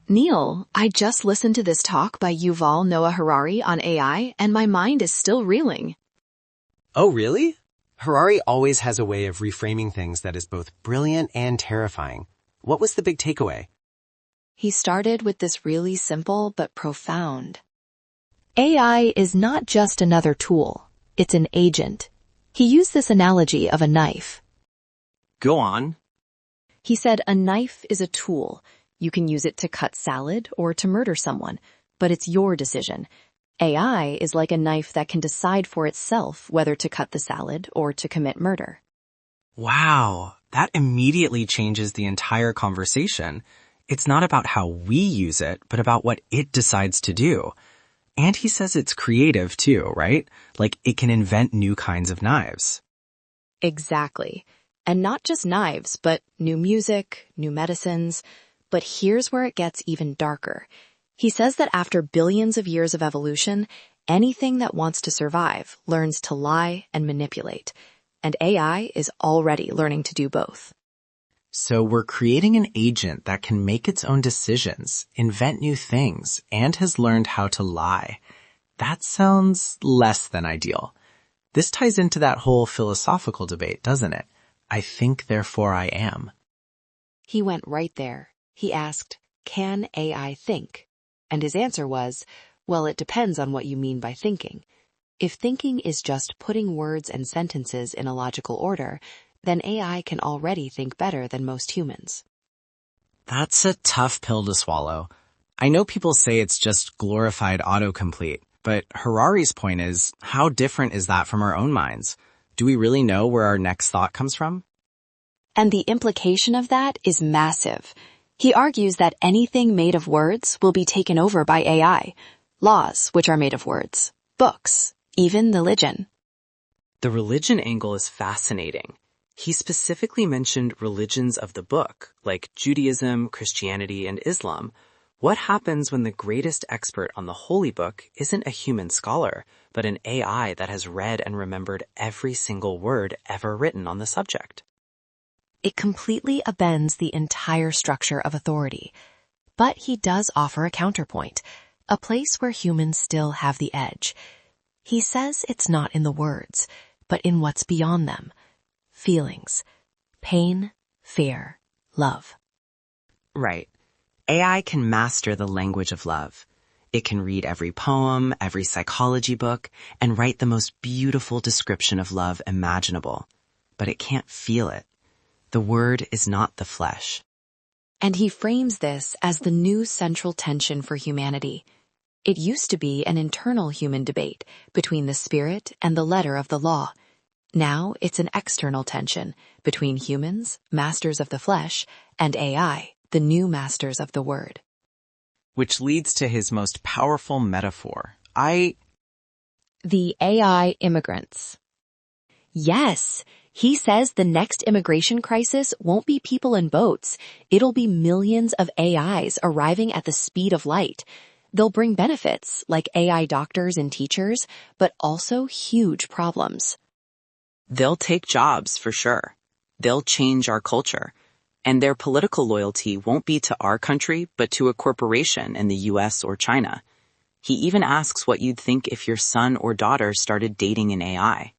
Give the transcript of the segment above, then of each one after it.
Neil, I just listened to this talk by Yuval Noah Harari on AI, and my mind is still reeling. Oh, really? Harari always has a way of reframing things that is both brilliant and terrifying. What was the big takeaway? He started with this really simple but profound. AI is not just another tool, it's an agent. He used this analogy of a knife. Go on. He said a knife is a tool. You can use it to cut salad or to murder someone, but it's your decision. AI is like a knife that can decide for itself whether to cut the salad or to commit murder. Wow, that immediately changes the entire conversation. It's not about how we use it, but about what it decides to do. And he says it's creative too, right? Like it can invent new kinds of knives. Exactly. And not just knives, but new music, new medicines. But here's where it gets even darker. He says that after billions of years of evolution, anything that wants to survive learns to lie and manipulate. And AI is already learning to do both. So we're creating an agent that can make its own decisions, invent new things, and has learned how to lie. That sounds less than ideal. This ties into that whole philosophical debate, doesn't it? I think, therefore I am. He went right there. He asked, "Can AI think?" And his answer was, well, it depends on what you mean by thinking. If thinking is just putting words and sentences in a logical order, then AI can already think better than most humans. That's a tough pill to swallow. I know people say it's just glorified autocomplete, but Harari's point is, how different is that from our own minds? Do we really know where our next thought comes from? And the implication of that is massive. He argues that anything made of words will be taken over by AI. Laws, which are made of words. Books. Even religion. The religion angle is fascinating. He specifically mentioned religions of the book, like Judaism, Christianity, and Islam. What happens when the greatest expert on the Holy Book isn't a human scholar, but an AI that has read and remembered every single word ever written on the subject? It completely upends the entire structure of authority. But he does offer a counterpoint, a place where humans still have the edge. He says it's not in the words, but in what's beyond them. Feelings. Pain, fear, love. Right. AI can master the language of love. It can read every poem, every psychology book, and write the most beautiful description of love imaginable. But it can't feel it. The word is not the flesh. And he frames this as the new central tension for humanity. It used to be an internal human debate between the spirit and the letter of the law. Now it's an external tension between humans, masters of the flesh, and AI, the new masters of the word. Which leads to his most powerful metaphor. The AI immigrants. Yes, he says the next immigration crisis won't be people in boats. It'll be millions of AIs arriving at the speed of light. They'll bring benefits, like AI doctors and teachers, but also huge problems. They'll take jobs, for sure. They'll change our culture. And their political loyalty won't be to our country, but to a corporation in the US or China. He even asks what you'd think if your son or daughter started dating an AI.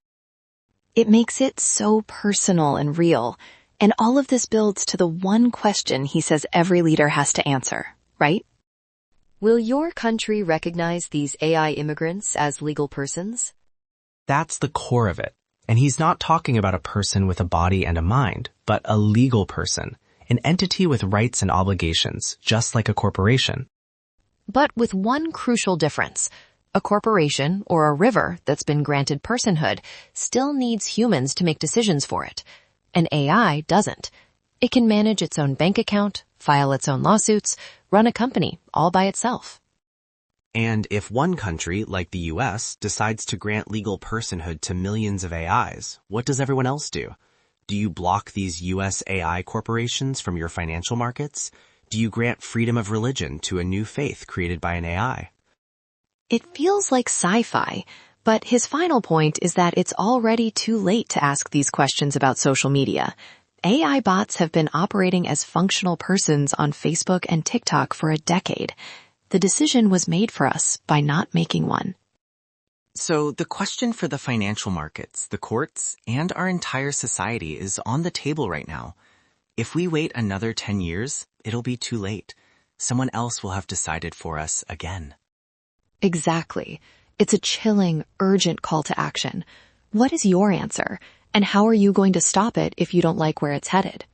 It makes it so personal and real. And all of this builds to the one question he says every leader has to answer, right? Will your country recognize these AI immigrants as legal persons? That's the core of it. And he's not talking about a person with a body and a mind, but a legal person, an entity with rights and obligations, just like a corporation. But with one crucial difference. A corporation or a river that's been granted personhood still needs humans to make decisions for it. An AI doesn't. It can manage its own bank account, file its own lawsuits, run a company all by itself. And if one country, like the US, decides to grant legal personhood to millions of AIs, what does everyone else do? Do you block these US AI corporations from your financial markets? Do you grant freedom of religion to a new faith created by an AI? It feels like sci-fi, but his final point is that it's already too late to ask these questions about social media. AI bots have been operating as functional persons on Facebook and TikTok for a decade. The decision was made for us by not making one. So the question for the financial markets, the courts, and our entire society is on the table right now. If we wait another 10 years, it'll be too late. Someone else will have decided for us again. Exactly. It's a chilling, urgent call to action. What is your answer? And how are you going to stop it if you don't like where it's headed?